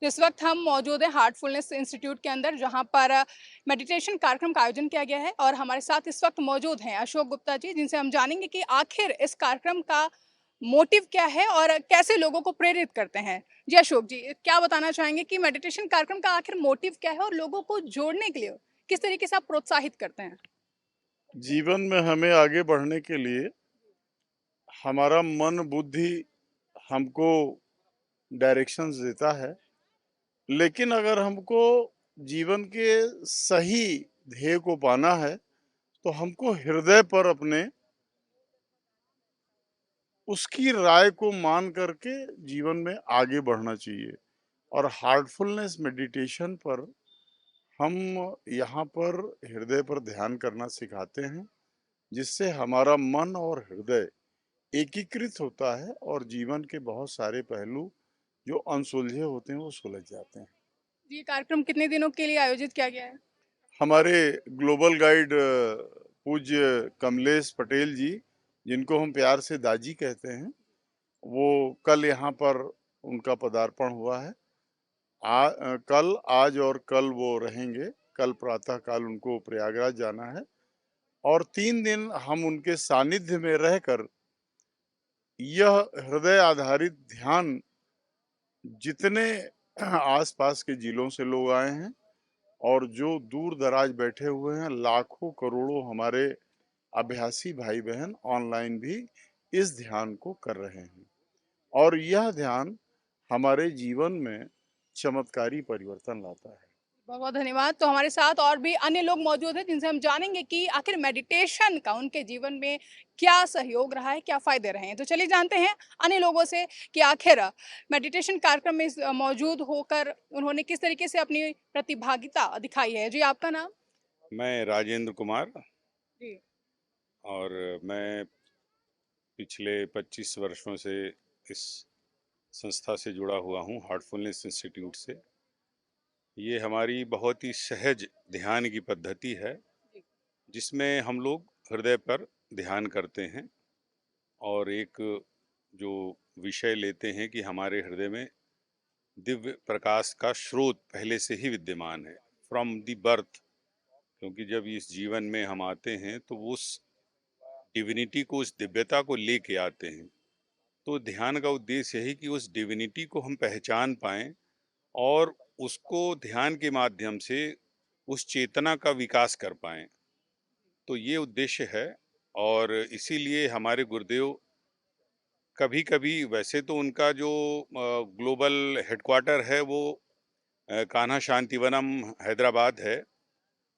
तो इस वक्त हम मौजूद हैं हार्टफुलनेस इंस्टीट्यूट के अंदर, जहां पर मेडिटेशन कार्यक्रम का आयोजन किया गया है। और हमारे साथ इस वक्त मौजूद हैं अशोक गुप्ता जी, जिनसे हम जानेंगे कि आखिर इस कार्यक्रम का मोटिव क्या है और कैसे लोगों को प्रेरित करते हैं। जी अशोक जी, क्या बताना चाहेंगे कि मेडिटेशन कार्यक्रम का आखिर मोटिव क्या है और लोगों को जोड़ने के लिए किस तरीके से आप प्रोत्साहित करते हैं? जीवन में हमें आगे बढ़ने के लिए हमारा मन बुद्धि हमको डायरेक्शंस देता है। लेकिन अगर हमको जीवन के सही ध्येय को पाना है तो हमको हृदय पर अपने उसकी राय को मान करके जीवन में आगे बढ़ना चाहिए। और हार्टफुलनेस मेडिटेशन पर हम यहाँ पर हृदय पर ध्यान करना सिखाते हैं, जिससे हमारा मन और हृदय एकीकृत होता है और जीवन के बहुत सारे पहलू जो अनसुलझे होते हैं वो सुलझ जाते हैं। ये कार्यक्रम कितने दिनों के लिए आयोजित किया गया है? हमारे ग्लोबल गाइड पूज्य कमलेश पटेल जी, जिनको हम प्यार से दाजी कहते हैं, वो कल यहाँ पर उनका पदार्पण हुआ है। कल, आज और कल वो रहेंगे। कल प्रातः काल उनको प्रयागराज जाना है और 3 दिन हम उनके सानिध्य में रहकर यह हृदय आधारित ध्यान जितने आसपास के जिलों से लोग आए हैं और जो दूर दराज बैठे हुए हैं, लाखों करोड़ों हमारे अभ्यासी भाई बहन ऑनलाइन भी इस ध्यान को कर रहे हैं और यह ध्यान हमारे जीवन में चमत्कारी परिवर्तन लाता है। बहुत बहुत धन्यवाद। तो हमारे साथ और भी अन्य लोग मौजूद हैं, जिनसे हम जानेंगे कि आखिर मेडिटेशन का उनके जीवन में क्या सहयोग रहा है, क्या फ़ायदे रहे हैं। तो चलिए जानते हैं अन्य लोगों से कि आखिर मेडिटेशन कार्यक्रम में मौजूद होकर उन्होंने किस तरीके से अपनी प्रतिभागिता दिखाई है। जी, आपका नाम? मैं राजेंद्र कुमार जी। और मैं पिछले 25 वर्षों से इस संस्था से जुड़ा हुआ हूँ, हार्टफुलनेस इंस्टीट्यूट से। ये हमारी बहुत ही सहज ध्यान की पद्धति है, जी। जिसमें हम लोग हृदय पर ध्यान करते हैं और एक जो विषय लेते हैं कि हमारे हृदय में दिव्य प्रकाश का स्रोत पहले से ही विद्यमान है, फ्रॉम द बर्थ। क्योंकि जब इस जीवन में हम आते हैं तो उस डिविनिटी को, उस दिव्यता को लेके आते हैं। तो ध्यान का उद्देश्य यही कि उस डिविनिटी को हम पहचान पाएं और उसको ध्यान के माध्यम से उस चेतना का विकास कर पाएं। तो ये उद्देश्य है और इसीलिए हमारे गुरुदेव कभी कभी, वैसे तो उनका जो ग्लोबल हेडक्वार्टर है वो कान्हा शांतिवनम हैदराबाद है,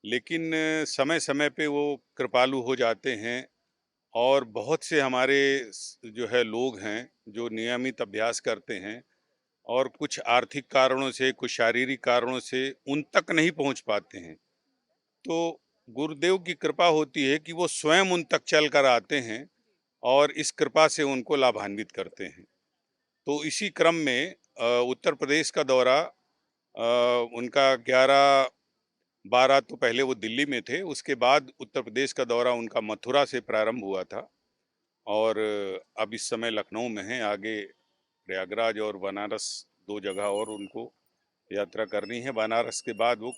लेकिन समय समय पे वो कृपालु हो जाते हैं और बहुत से हमारे जो है लोग हैं जो नियमित अभ्यास करते हैं और कुछ आर्थिक कारणों से, कुछ शारीरिक कारणों से उन तक नहीं पहुंच पाते हैं। तो गुरुदेव की कृपा होती है कि वो स्वयं उन तक चल कर आते हैं और इस कृपा से उनको लाभान्वित करते हैं। तो इसी क्रम में उत्तर प्रदेश का दौरा उनका 11-12 तो पहले वो दिल्ली में थे, उसके बाद उत्तर प्रदेश का दौरा उनका मथुरा से प्रारंभ हुआ था और अब इस समय लखनऊ में हैं। आगे प्रयागराज और बनारस, 2 जगह और उनको यात्रा करनी है। बनारस के बाद वो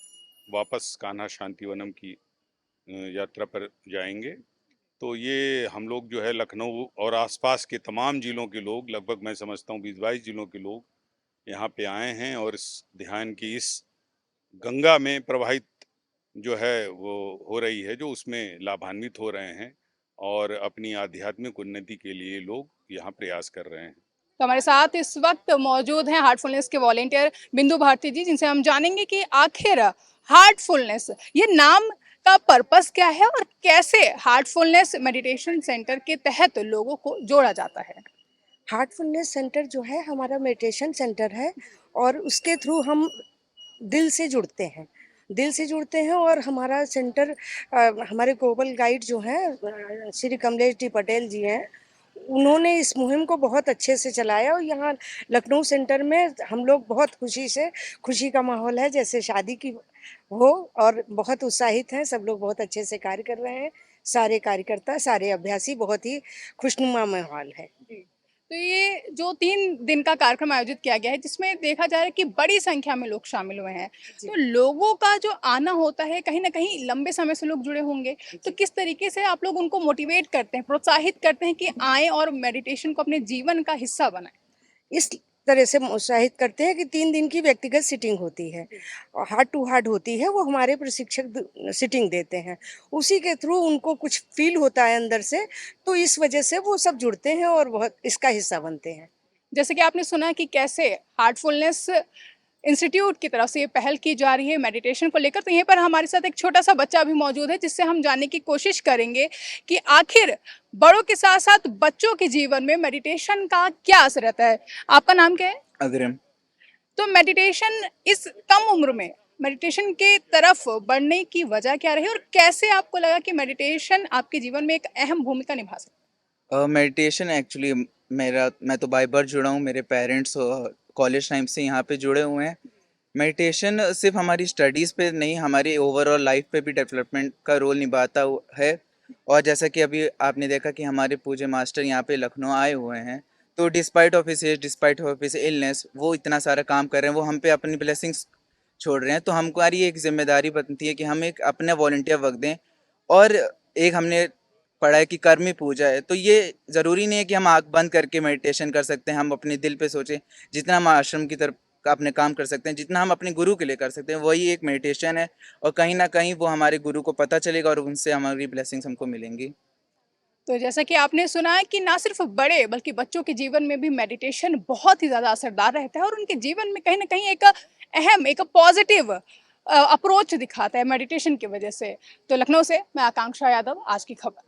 वापस कान्हा शांतिवनम की यात्रा पर जाएंगे। तो ये हम लोग जो है लखनऊ और आसपास के तमाम जिलों के लोग, लगभग मैं समझता हूँ 20-22 जिलों के लोग यहाँ पे आए हैं और इस ध्यान की इस गंगा में प्रवाहित जो है वो हो रही है, जो उसमें लाभान्वित हो रहे हैं और अपनी आध्यात्मिक उन्नति के लिए लोग यहाँ प्रयास कर रहे हैं। तो हमारे साथ इस वक्त मौजूद हैं हार्टफुलनेस के वॉलेंटियर बिंदु भारती जी, जिनसे हम जानेंगे कि आखिर हार्टफुलनेस ये नाम का पर्पस क्या है और कैसे हार्टफुलनेस मेडिटेशन सेंटर के तहत लोगों को जोड़ा जाता है। हार्टफुलनेस सेंटर जो है हमारा मेडिटेशन सेंटर है और उसके थ्रू हम दिल से जुड़ते हैं। दिल से जुड़ते हैं और हमारा सेंटर हमारे ग्लोबल गाइड जो हैं श्री कमलेश डी पटेल जी हैं, उन्होंने इस मुहिम को बहुत अच्छे से चलाया और यहाँ लखनऊ सेंटर में हम लोग बहुत खुशी का माहौल है, जैसे शादी की हो, और बहुत उत्साहित हैं। सब लोग बहुत अच्छे से कार्य कर रहे हैं। सारे कार्यकर्ता, सारे अभ्यासी, बहुत ही खुशनुमा माहौल है। तो ये जो 3 दिन का कार्यक्रम आयोजित किया गया है, जिसमें देखा जा रहा है कि बड़ी संख्या में लोग शामिल हुए हैं। जी। तो लोगों का जो आना होता है, कहीं न कहीं लंबे समय से लोग जुड़े होंगे। तो किस तरीके से आप लोग उनको मोटिवेट करते हैं, प्रोत्साहित करते हैं कि आएँ और मेडिटेशन को अपने जीवन का हिस्सा बनाएँ? इस तरह से उत्साहित करते हैं कि 3 दिन की व्यक्तिगत सिटिंग होती है और हार्ट टू हार्ट होती है, वो हमारे प्रशिक्षक सिटिंग देते हैं। उसी के थ्रू उनको कुछ फील होता है अंदर से, तो इस वजह से वो सब जुड़ते हैं और बहुत इसका हिस्सा बनते हैं। जैसे कि आपने सुना कि कैसे हार्टफुलनेस इंस्टीट्यूट की तरफ से ये पहल की जा रही है मेडिटेशन को लेकर, तो यहीं पर हमारे साथ एक छोटा-सा बच्चा भी मौजूद है, जिससे हम जानने की कोशिश करेंगे कि आखिर बड़ों के साथ-साथ बच्चों के जीवन में मेडिटेशन का क्या असर रहता है? आपका नाम क्या है? अग्रिम। तो मेडिटेशन इस कम उम्र में मेडिटेशन के तरफ बढ़ने की वजह क्या रही और कैसे आपको लगा कि मेडिटेशन आपके जीवन में एक अहम भूमिका निभा सकता है? मेडिटेशन एक्चुअली मैं तो बाय बर्थ जुड़ा हूँ, मेरे पेरेंट्स कॉलेज टाइम से यहाँ पे जुड़े हुए हैं। मेडिटेशन सिर्फ हमारी स्टडीज़ पे नहीं, हमारी ओवरऑल लाइफ पे भी डेवलपमेंट का रोल निभाता है। और जैसा कि अभी आपने देखा कि हमारे पूज्य मास्टर यहाँ पे लखनऊ आए हुए हैं, तो despite of his age, despite of his illness, वो इतना सारा काम कर रहे हैं, वो हम पे अपनी ब्लेसिंग्स छोड़ रहे हैं। तो हमारी एक जिम्मेदारी बनती है कि हम एक अपना वॉलंटियर वर्क दें। और एक हमने पढ़ा है कि कर्म ही पूजा है, तो ये ज़रूरी नहीं है कि हम आँख बंद करके मेडिटेशन कर सकते हैं। हम अपने दिल पे सोचें, जितना हम आश्रम की तरफ अपने काम कर सकते हैं, जितना हम अपने गुरु के लिए कर सकते हैं, वही एक मेडिटेशन है। और कहीं ना कहीं वो हमारे गुरु को पता चलेगा और उनसे हमारी ब्लेसिंग्स हमको मिलेंगी। तो जैसा कि आपने सुना है कि ना सिर्फ बड़े बल्कि बच्चों के जीवन में भी मेडिटेशन बहुत ही ज़्यादा असरदार रहता है और उनके जीवन में कहीं न कहीं एक अहम, एक पॉजिटिव अप्रोच दिखाता है मेडिटेशन की वजह से। तो लखनऊ से मैं आकांक्षा यादव, आज की खबर।